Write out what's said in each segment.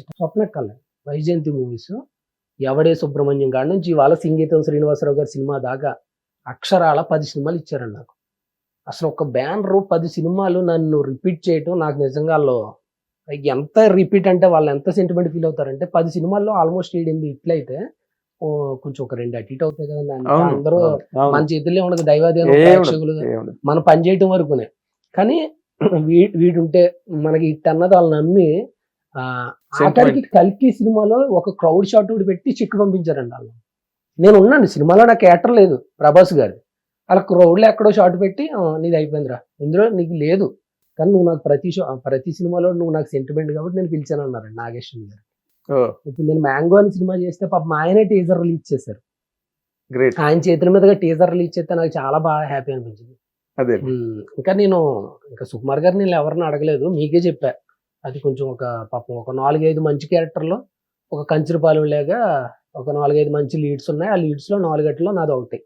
స్వప్న కళ వైజయంతి మూవీస్ ఎవడే సుబ్రహ్మణ్యం కాడ నుంచి ఇవాళ సింగీతం శ్రీనివాసరావు గారి సినిమా దాకా అక్షరాల 10 సినిమాలు ఇచ్చారండి నాకు. అసలు ఒక బ్యానరు 10 సినిమాలు నన్ను రిపీట్ చేయటం నాకు నిజంగా ఎంత రిపీట్ అంటే వాళ్ళు ఎంత సెంటిమెంట్ ఫీల్ అవుతారంటే 10 సినిమాల్లో ఆల్మోస్ట్ 7-8 ఇట్లయితే కొంచెం ఒక 2 అటు ఇటు అవుతాయి కదండి. అందరూ మన చేతుల్లో ఉండదు, దైవాదేవం ప్రేక్షకులు మనం పని చేయటం వరకునే. కానీ వీడుంటే మనకి ఇట్ అన్నది వాళ్ళు నమ్మి ఆఖరికి కల్కి సినిమాలో ఒక క్రౌడ్ షాట్ పెట్టి చిక్కు పంపించారండి వాళ్ళు. నేను ఉన్నాను సినిమాలో, నాకు క్యారెక్టర్ లేదు ప్రభాస్ గారి, అలా క్రౌడ్లో ఎక్కడో షాట్ పెట్టి నీది అయిపోయిందిరా, ఇందులో నీకు లేదు కానీ నువ్వు నాకు ప్రతి సినిమాలో నువ్వు నాకు సెంటిమెంట్ కాబట్టి నేను పిలిచాను అన్నారండి నాగేశ్వరి గారు. ఇప్పుడు నేను మ్యాంగో అని సినిమా చేస్తే పాపం ఆయనే టీజర్ రిలీజ్ చేశారు. ఆయన చేతుల మీదుగా టీజర్ రిలీజ్ చేస్తే నాకు చాలా బాగా హ్యాపీ అనిపించింది. ఇంకా ఇంకా సుకుమార్ గారు నేను ఎవరిని అడగలేదు, మీకే చెప్పా. అది కొంచెం పాపం ఒక 4-5 మంచి క్యారెక్టర్లో ఒక కంచిరపాలెం లాగా ఒక 4-5 మంచి లీడ్స్ ఉన్నాయి. ఆ లీడ్స్ లో 4 నాది ఒకటి.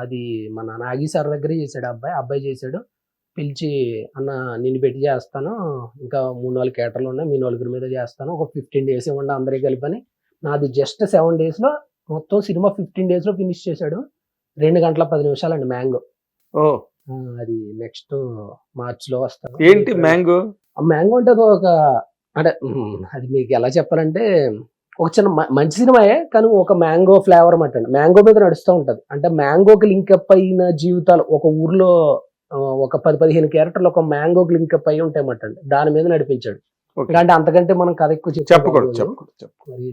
అది మన నాగి సార్ దగ్గర చేశాడు అబ్బాయి చేశాడు. పిలిచి అన్న నిన్ను పెట్టి చేస్తాను, ఇంకా 3-4 క్యారెక్టర్లు ఉన్నాయి, మీ 4 మీద చేస్తాను, ఒక 15 days ఇవ్వండి అందరికీ కలిపని. నాది జస్ట్ 7 days లో మొత్తం సినిమా 15 days లో ఫినిష్ చేశాడు. 2 గంటల 10 నిమిషాలు అండి మ్యాంగో. అది నెక్స్ట్ మార్చ్ లో వస్తాను. ఏంటి మ్యాంగో? మ్యాంగో అంటే అంటే అది మీకు ఎలా చెప్పాలంటే ఒక చిన్న మంచి సినిమాయే కానీ ఒక మ్యాంగో ఫ్లేవర్ అన్నమాట. మ్యాంగో మీద నడుస్తూ ఉంటది. అంటే మ్యాంగోకి లింకప్ అయిన జీవితాలు ఒక ఊర్లో ఒక 10-15 క్యారెక్టర్లు ఒక మ్యాంగోకి లింకప్ అయి ఉంటాయి అన్నమాట. దాని మీద నడిపించాడు. అంటే అంతకంటే మనం కథ ఎక్కువ చెప్పకూడదు,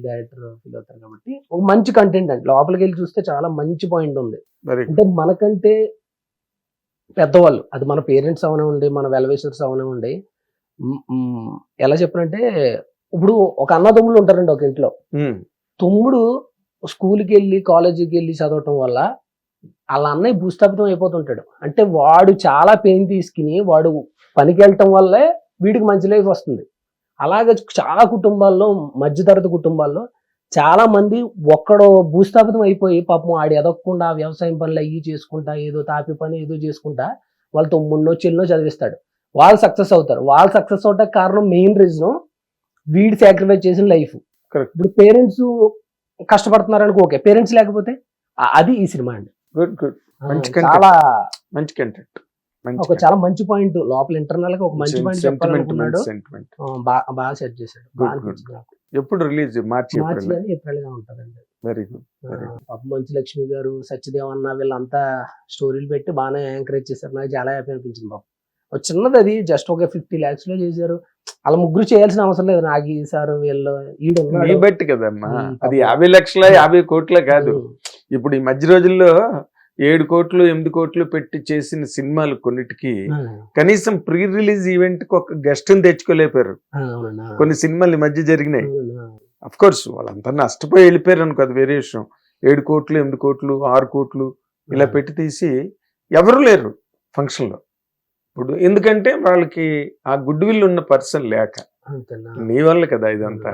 డైరెక్టర్ ఫీల్ అవుతారు కాబట్టి ఒక మంచి కంటెంట్ అండి. లోపలికి వెళ్ళి చూస్తే చాలా మంచి పాయింట్ ఉంది. అంటే మనకంటే పెద్దవాళ్ళు, అది మన పేరెంట్స్ అవనివ్వండి, మన వెల్విషర్స్ అవనివ్వండి, ఎలా చెప్పనంటే ఇప్పుడు ఒక అన్నదమ్ములు ఉంటారండి ఒక ఇంట్లో. తమ్ముడు స్కూల్కి వెళ్ళి కాలేజీకి వెళ్ళి చదవటం వల్ల వాళ్ళ అన్నయ్య భూస్థాపితం అయిపోతుంటాడు. అంటే వాడు చాలా పెయిన్ తీసుకుని వాడు పనికి వెళ్ళటం వల్లే వీడికి మంచి లైఫ్ వస్తుంది. అలాగే చాలా కుటుంబాల్లో, మధ్యతరగతి కుటుంబాల్లో చాలా మంది ఒక్కడో భూస్థాపితం అయిపోయి పాపం ఆడి ఎదగకుండా వ్యవసాయం పనులు అయ్యి చేసుకుంటా, ఏదో తాపి పని ఏదో చేసుకుంటా వాళ్ళ తమ్ముడినో చెల్లినో చదివిస్తాడు. వాళ్ళు సక్సెస్ అవుతారు. వాళ్ళు సక్సెస్ అవటానికి కారణం మెయిన్ రీజన్ వీడి సాక్రిఫైస్ చేసిన లైఫ్. ఇప్పుడు పేరెంట్స్ కష్టపడుతున్నారనుకో, ఓకే, పేరెంట్స్ లేకపోతే అది ఈ సినిమా అండి. చాలా మంచి కంటెంట్, ఒక చాలా మంచి పాయింట్ లోపల ఇంటర్నల్ గా ఒక మంచి పాయింట్ చెప్పాలనుకున్నాడు. బాగా సెట్ చేశాడు. ఎప్పుడు రిలీజ్? మార్చి ఏప్రిల్ గా ఉంటదండి. Very good. మంచు లక్ష్మి గారు, సత్యదేవ్ అన్న వీళ్ళంతా స్టోరీలు పెట్టి బాగానే ఎంకరేజ్ చేశారు. నాకు చాలా హ్యాపీ అనిపించింది. బాబు చిన్నది, అది జస్ట్ ఒక 50 lakhs లో చేశారు. అలా ముగ్గురు చేయాల్సిన అవసరం లేదు. నాగి సార్ వీళ్ళు బట్టి కదమ్మా, అది 50 లక్షల 50 కోట్ల కాదు. ఇప్పుడు ఈ మధ్య రోజుల్లో 7 కోట్లు 8 కోట్లు పెట్టి చేసిన సినిమాలు కొన్నిటికి కనీసం ప్రీ రిలీజ్ ఈవెంట్ కి ఒక గెస్ట్ ని తెచ్చుకోలేపారు. కొన్ని సినిమాలు ఈ మధ్య జరిగినాయి. అఫ్ కోర్స్ వాళ్ళంతా నష్టపోయి వెళ్ళిపోయారు అనుకో, అది వేరే విషయం. 7 కోట్లు 8 కోట్లు 6 కోట్లు ఇలా పెట్టి తీసి ఎవరు లేరు ఫంక్షన్ లో. ఇప్పుడు ఎందుకంటే వాళ్ళకి ఆ గుడ్ విల్ ఉన్న పర్సన్ లేక, నీ వల్ల కదా ఇదంతా.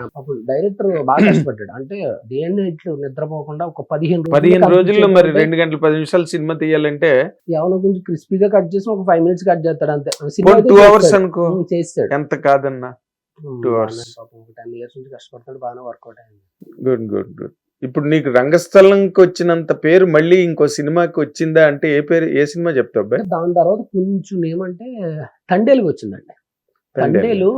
డైరెక్టర్ బాగా కష్టపడ్డాడు. అంటే నిద్రపోకుండా ఒక 15 రోజుల్లో మరి 2 గంటల 10 నిమిషాలు సినిమా తీయాలంటే ఎవరి గురించి క్రిస్పీగా కట్ చేసి ఒక 5 minutes కట్ చేస్తాడు అంతే. 2 hours అనుకో, చేస్తాడు. ఎంత కాదన్నా 2 hours. 10 years నుంచి కష్టపడతాడు, బాగానే వర్కౌట్ అయింది. Good good good. ఇప్పుడు నీకు రంగస్థలంకి వచ్చినంత పేరు మళ్ళీ ఇంకో సినిమాకి వచ్చిందా అంటే ఏ పేరు, ఏ సినిమా చెప్తావు? దాని తర్వాత కొంచెం ఏమంటే తండేలుకి వచ్చిందండి. తండేలు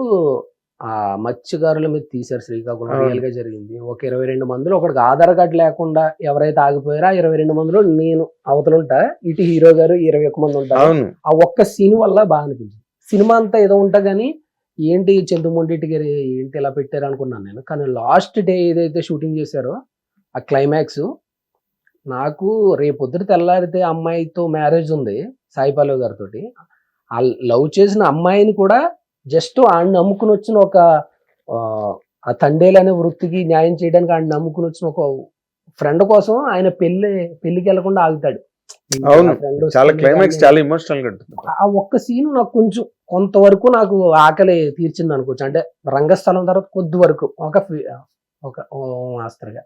ఆ మత్స్యకారుల మీద తీశారు శ్రీకాకుళం. రియల్ గా జరిగింది. ఒక 22 మందిలో ఒకటికి ఆధార్ కార్డు లేకుండా ఎవరైతే ఆగిపోయారో ఆ 22 మందిలో నేను అవతలుంటా, ఇటు హీరో గారు 21 మంది ఉంటారు. ఆ ఒక్క సీన్ వల్ల బాగా అనిపించింది. సినిమా అంతా ఏదో ఉంటా గానీ ఏంటి చంద్రమోహన్ గారు ఏంటి ఇలా పెట్టారు అనుకున్నాను నేను. కానీ లాస్ట్ డే ఏదైతే షూటింగ్ చేశారో ఆ క్లైమాక్స్, నాకు రేపొద్దున తెల్లారితే అమ్మాయితో మ్యారేజ్ ఉంది సాయిపాలవ్ గారితో. ఆ లవ్ చేసిన అమ్మాయిని కూడా జస్ట్ ఆయన నమ్ముకుని వచ్చిన ఒక ఆ తండేలు అనే వృత్తికి న్యాయం చేయడానికి ఆయన నమ్ముకుని వచ్చిన ఒక ఫ్రెండ్ కోసం ఆయన పెళ్లికి వెళ్లకుండా ఆగుతాడు. ఆ ఒక్క సీన్ నాకు కొంతవరకు నాకు ఆకలి తీర్చింది అనుకోవచ్చు. అంటే రంగస్థలం తర్వాత కొద్ది వరకు ఒక మాస్టర్గా.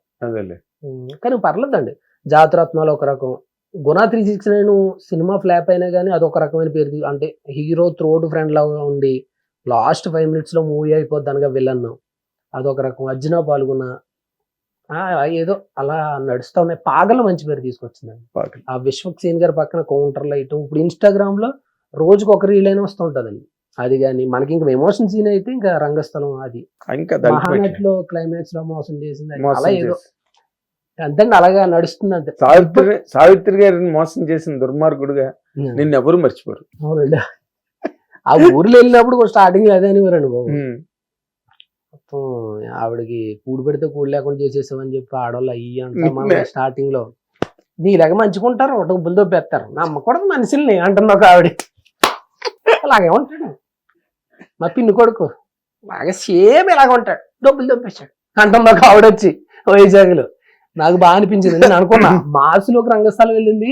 కానీ పర్లేదండి. జాతరత్నాలు ఒక రకం, గుణ 369 సినిమా ఫ్లాప్ అయినా కానీ అదొక రకమైన పేరు. అంటే హీరో త్రోడ్ ఫ్రెండ్ లాగా ఉండి లాస్ట్ 5 minutes లో మూవీ అయిపోద్ది అనగా విలన్. అదొక రకం, అర్జున పాల్గొన ఏదో అలా నడుస్తా ఉన్నాయి. పాగలు మంచి పేరు తీసుకొచ్చిందండి. పాగల్. ఆ విశ్వక్ సేన్ గారి పక్కన కౌంటర్ లైట్, ఇప్పుడు ఇన్స్టాగ్రామ్ లో రోజుకు ఒక రీల్ అయినా వస్తుంటదండి. అది కానీ మనకి ఇంకా ఎమోషన్ సీన్ అయితే ఇంకా రంగస్థలం, అది ఇంకా మహానటిలో క్లైమాక్స్ లో మోసం చేసింది, అలా ఏదో అంతండి అలాగా నడుస్తుంది అంతే. సావిత్రి గారిని మోసం చేసిన దుర్మార్గుడుగా నిన్ను ఎవరు మర్చిపోరు. అవునండి. ఆ ఊర్లో వెళ్ళినప్పుడు స్టార్టింగ్ అదే అనేవారండి బాబు. మొత్తం ఆవిడకి కూడు పెడితే కూడు లేకుండా చేసేసామని చెప్పి ఆడవాళ్ళు అయ్యి అంటారు. మన స్టార్టింగ్ లో నీలాగా మంచుకుంటారు, డబ్బులు దొబ్బేస్తారు, నమ్మకూడదు మనుషుల్ని అంటున్నా ఒక ఆవిడ. అలాగే ఉంటాడు మా పిన్ని కొడుకు, బాగా సేమ్ ఇలాగ ఉంటాడు, డబ్బులు దొబ్బేశాడు అంటున్నా ఒక ఆవిడ వచ్చి వైజాగ్ లో. నాకు బాగా అనిపించింది. నేను అనుకున్నా మాసులోకి రంగస్థలం వెళ్ళింది,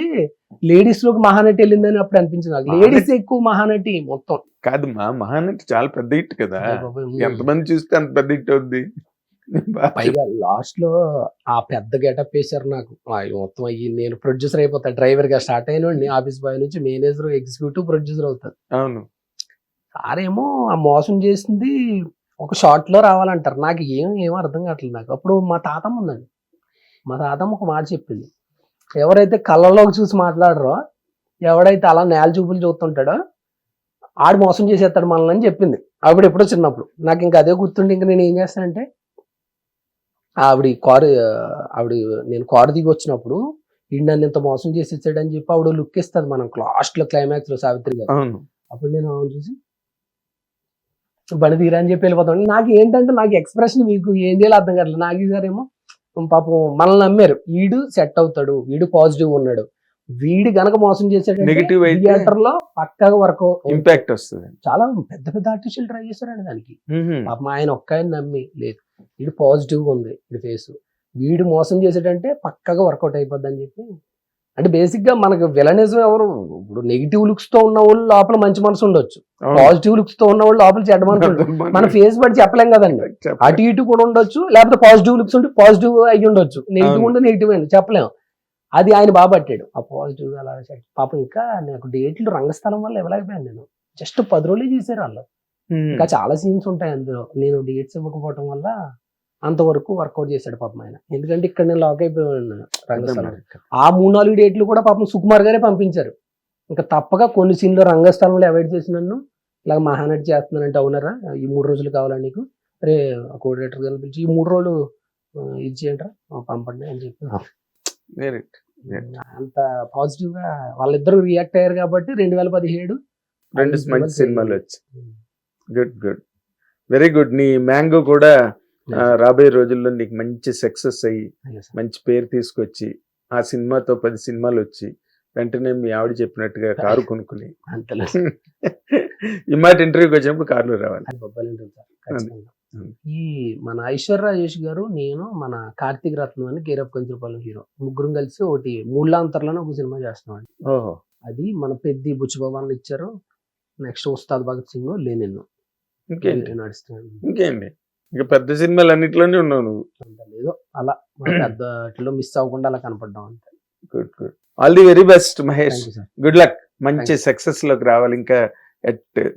లేడీస్ లోకి మహానటి వెళ్ళింది అని అప్పుడు అనిపించింది నాకు. లేడీస్ ఎక్కువ మహానటి మొత్తం కాదు, మహానటి చాలా పెద్ద హిట్ కదా, ఎంతమంది చూస్తే అంత పెద్ద హిట్ అవుద్ది. పైగా లాస్ట్ లో ఆ పెద్ద గెటప్ వేశారు నాకు. మొత్తం అయ్యి నేను ప్రొడ్యూసర్ అయిపోతా, డ్రైవర్ గా స్టార్ట్ అయిన ఆఫీస్ బాయ్ నుంచి మేనేజర్, ఎగ్జిక్యూటివ్ ప్రొడ్యూసర్ అవుతాను. అవును. సారేమో ఆ మోసం చేసింది ఒక షార్ట్ లో రావాలంటారు. నాకు ఏం అర్థం కావట్లేదు నాకు. అప్పుడు మా తాతమ్మ ఉందండి, మా తాతమ్మ ఒక మాట చెప్పింది, ఎవరైతే కళ్ళలోకి చూసి మాట్లాడరో, ఎవడైతే అలా నేల చూపులు చూస్తుంటాడో ఆడు మోసం చేసేస్తాడు మనల్ని అని చెప్పింది. ఆవిడ ఎప్పుడో చిన్నప్పుడు. నాకు ఇంకా అదే గుర్తుండి ఇంకా నేను ఏం చేస్తానంటే నేను కారు దిగి వచ్చినప్పుడు ఈయన నన్ను ఇంత మోసం చేసేసాడు అని చెప్పి ఆవిడ లుక్ ఇస్తుంది మనం లాస్ట్ లో క్లైమాక్స్ లో సావిత్రి గారు. అప్పుడు నేను ఆవిడ చూసి బండి తీరా అని చెప్పి వెళ్ళిపోతాను. నాకు ఏంటంటే నాకు ఎక్స్ప్రెషన్ మీకు ఏం చేయాలో అర్థం కావట్లేదు. నాకు ఈసారేమో పాపం మనల్ని నమ్మారు, వీడు సెట్ అవుతాడు, వీడు పాజిటివ్ ఉన్నాడు, వీడు గనక మోసం చేసాడు నెగిటివ్ థియేటర్ లో పక్కాగా వర్క్ ఇంపాక్ట్ వస్తుంది. చాలా పెద్ద పెద్ద ఆర్టిస్టులు ట్రై చేశారండి దానికి. పాపం ఆయన ఒక్కఆయన నమ్మి లేదు, వీడు పాజిటివ్ గా ఉంది వీడి ఫేస్, వీడు మోసం చేసాడంటే పక్కాగా వర్కౌట్ అయిపోద్ది అని చెప్పి. అంటే బేసిక్ గా మనకు విలనిజం ఎవరు, ఇప్పుడు నెగిటివ్ లుక్స్ తో ఉన్న వాళ్ళు లోపల మంచి మనసు ఉండొచ్చు, పాజిటివ్ లుక్స్ తో ఉన్న వాళ్ళు లోపల చెడ్డ మనసు ఉండొచ్చు. మన ఫేస్ బట్టి చెప్పలేం కదండి, అటు ఇటు కూడా ఉండొచ్చు, లేకపోతే పాజిటివ్ లుక్స్ ఉంటే పాజిటివ్ అయ్యి ఉండొచ్చు, నెగిటివ్ ఉంటే నెగిటివ్ అయ్యి చెప్పలేము. అది ఆయన బాగా పట్టాడు ఆ పాజిటివ్ అలా. పాపం ఇంకా నాకు డేట్లు రంగస్థలం వల్ల ఇవ్వలేకపోయాను నేను, జస్ట్ 10 రోజులే చేశారు వాళ్ళు. ఇంకా చాలా సీన్స్ ఉంటాయి అందులో, నేను డేట్స్ ఇవ్వకపోవడం వల్ల అంతవరకు వర్కౌట్ చేశాడు పాపం ఆయన. ఎందుకంటే ఇక్కడ నేను లాక్ అయిపోయాను రంగస్థలం. ఆ 3-4 డేట్లు కూడా పాపం సుకుమార్ గారే పంపించారు. ఇంకా తప్పగా కొన్ని సీన్లు రంగస్థలంలో అవాయిడ్ చేసి నన్ను ఇలా మహానటి చేస్తున్నానంటే, అవునరా ఈ 3 రోజులు కావాలా నీకు, రే కోఆర్డినేటర్ గారిని పిలిచి ఈ 3 రోజులు ఇది చేయండిరా పంపండి అని చెప్పి అంత పాజిటివ్ గా వాళ్ళిద్దరు రియాక్ట్ అయ్యారు కాబట్టి 2017 2 మంచి సినిమాలు వచ్చి. Good good, very good. నీ మ్యాంగో కూడా రాబోయే రోజుల్లో నీకు మంచి సక్సెస్ అయ్యి మంచి పేరు తీసుకొచ్చి ఆ సినిమాతో 10 సినిమాలు వచ్చి వెంటనే మీ ఆవిడ చెప్పినట్టుగా కారు కొనుక్కుని ఈ మాట ఇంటర్వ్యూకి వచ్చినప్పుడు కార్లో రావాలి. ఈ మన ఐశ్వర్య రాజేష్ గారు, నేను, మన కార్తీక్ రత్నం అని కేర్ ఆఫ్ కంచులపాలెం హీరో, ముగ్గురం కలిసి ఒకటి మూడులాంతర్లోనే ఒక సినిమా చేస్తున్నాం అండి. ఓహో. అది మన పెద్ద బుచ్చిబాబాలు ఇచ్చారు. నెక్స్ట్ ఉస్తాద్ భగత్ సింగ్, లెనిన్ నడుస్తున్నాను. ఇంకేంటి ఇక పెద్ద సినిమాలు అన్నిట్లోనే ఉన్నావు నువ్వు. ఏదో అలా పెద్ద మిస్ అవ్వకుండా అలా కనపడ్డాం అంతే. Good good, all the very best Mahesh, good luck, మంచి సక్సెస్ లోకి రావాలి. ఇంకా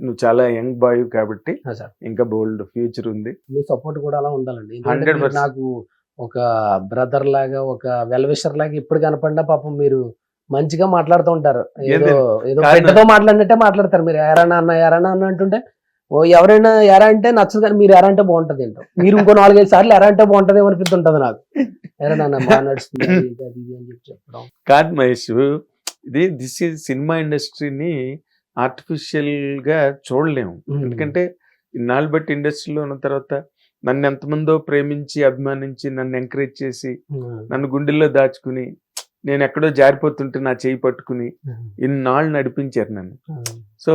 నువ్వు చాలా యంగ్ బాయ్ కాబట్టి ఇంకా బోల్డ్ ఫ్యూచర్ ఉంది. మీ సపోర్ట్ కూడా అలా ఉండాలండి. నాకు ఒక బ్రదర్ లాగా, ఒక వెల్ విషర్ లాగా ఇప్పుడు కనపడినా పాపం మీరు మంచిగా మాట్లాడుతూ ఉంటారు. ఏదో పెద్దతో మాట్లాడినట్టే మాట్లాడతారు. మీరు ఎరానా అన్న అంటుంటే ఎవరైనా ఎరా అంటే నచ్చదు, కానీ మీరు ఎరా అంటే బాగుంటది ఏంటో. మీరు ఇంకో 4-5 సార్లు ఎరా అంటే బాగుంటది అనిపిస్తుంటది నాకు. ఎరా నాన్న బాగా నడుస్తుంది అని చెప్పి చెప్పడం కాదు మహేష్. దిస్ ఈజ్ సినిమా ఇండస్ట్రీని ఆర్టిఫిషియల్ గా చూడలేము. ఎందుకంటే ఇన్నాళ్ళు బట్టి ఇండస్ట్రీలో ఉన్న తర్వాత నన్ను ఎంతమందో ప్రేమించి అభిమానించి నన్ను ఎంకరేజ్ చేసి నన్ను గుండెల్లో దాచుకుని నేను ఎక్కడో జారిపోతుంటే నా చేయి పట్టుకుని ఇన్నాళ్ళు నడిపించారు నన్ను. సో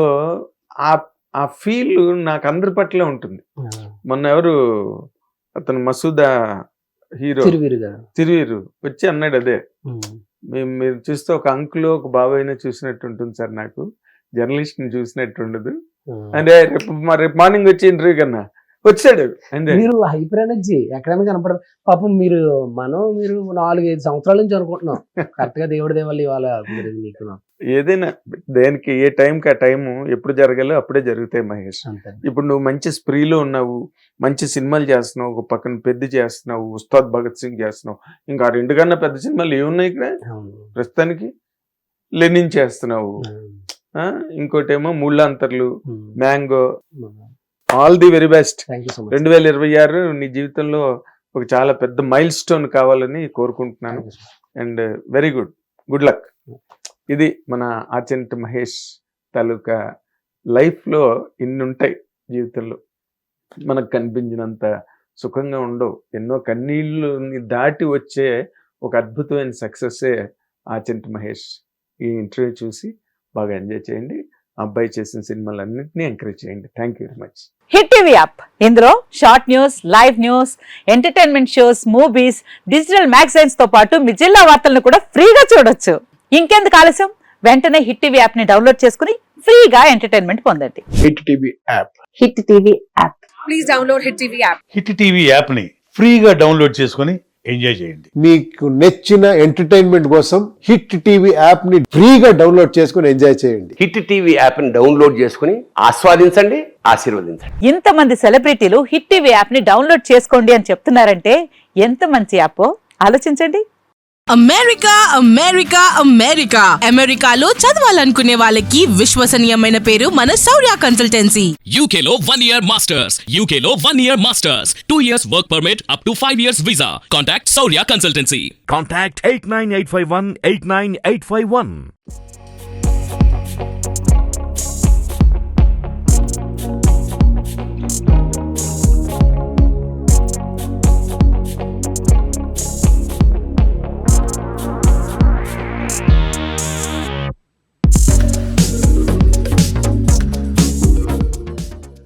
ఆ ఫీల్ నాకు అందరి పట్ల ఉంటుంది. మొన్న ఎవరు అతను మసూదా హీరో తిరువీరు వచ్చి అన్నాడు, అదే మీరు చూస్తే ఒక అంకుల్ ఒక బాబాయినా చూసినట్టు ఉంటుంది సార్, నాకు జర్నలిస్ట్ ని చూసినట్టు ఉండదు. అంటే రేపు మార్నింగ్ వచ్చి ఇంటర్వ్యూ కన్నా వచ్చాడు అంతే. మీరు హైపర్ ఎనర్జీ ఎక్కడైనా కనపడరు. పాపం మీరు 4-5 సంవత్సరాల నుంచి అనుకుంటున్నాం కరెక్ట్ గా దేవుడి దేవాలి ఇవాళ మీరు మీకు నాకు. ఏదైనా దేనికి ఏ టైంకి ఆ టైం ఎప్పుడు జరగాలో అప్పుడే జరుగుతాయి మహేష్. అంతే. ఇప్పుడు నువ్వు మంచి స్ప్రీలో ఉన్నావు, మంచి సినిమాలు చేస్తున్నావు, ఒక పక్కన పెద్ద చేస్తున్నావు, ఉస్తాద్ భగత్ సింగ్ చేస్తున్నావు, ఇంకా 2 కన్నా పెద్ద సినిమాలు ఏమున్నాయి ఇక్కడ అవును. ప్రస్తుతానికి? లెనిన్ చేస్తున్నావు, ఇంకోటేమో ముళ్ళంతర్లు, mango. All the very best. Thank you so much. 2026 నీ జీవితంలో ఒక చాలా పెద్ద మైల్ స్టోన్ కావాలని కోరుకుంటున్నాను. And very good, good luck. ఇది మన ఆచంట మహేష్ తాలూకా లైఫ్లో ఇన్ని ఉంటాయి జీవితంలో, మనకు కనిపించినంత సుఖంగా ఉండవు. ఎన్నో కన్నీళ్ళని దాటి వచ్చే ఒక అద్భుతమైన సక్సెస్సే ఆచంట మహేష్. ఈ ఇంటర్వ్యూ చూసి బాగా ఎంజాయ్ చేయండి. అబ్బాయి చేసిన సినిమాలన్నింటినీ ఎంకరేజ్ చేయండి. Thank you very much. Hit TV app, ఇందులో short news, live news, entertainment shows, movies, digital magazines తో పాటు మీ జిల్లా వార్తలను కూడా ఫ్రీగా చూడొచ్చు. ఇంకెందుకు ఆలస్యం, వెంటనే హిట్ టీవీ యాప్ ని డౌన్లోడ్ చేసుకుని ఫ్రీగా ఎంటర్టైన్మెంట్ పొందండి. Hit TV app. Hit TV app. Please download Hit TV app. Hit TV app ని ఫ్రీగా డౌన్లోడ్ చేసుకొని ఎంజాయ్ చేయండి. మీకు నచ్చిన ఎంటర్టైన్మెంట్ కోసం హిట్ టీవీ యాప్ ని ఫ్రీగా డౌన్లోడ్ చేసుకుని ఎంజాయ్ చేయండి. హిట్ టీవీ యాప్ని డౌన్లోడ్ చేసుకుని ఆస్వాదించండి, ఆశీర్వదించండి. ఇంతమంది సెలబ్రిటీలు హిట్ టీవీ యాప్ ని డౌన్లోడ్ చేసుకోండి అని చెప్తున్నారంటే ఎంత మంచి యాప్ ఆలోచించండి. అమెరికా అమెరికా అమెరికా అమెరికాలో చదవాలనుకునే వాళ్ళకి విశ్వసనీయమైన పేరు మన శౌర్య కన్సల్టెన్సీ. UK లో 1 year masters. UK లో 1 year masters. 2 years work permit up to 5 years visa. Contact Saurya Consultancy. Contact 89851 89851.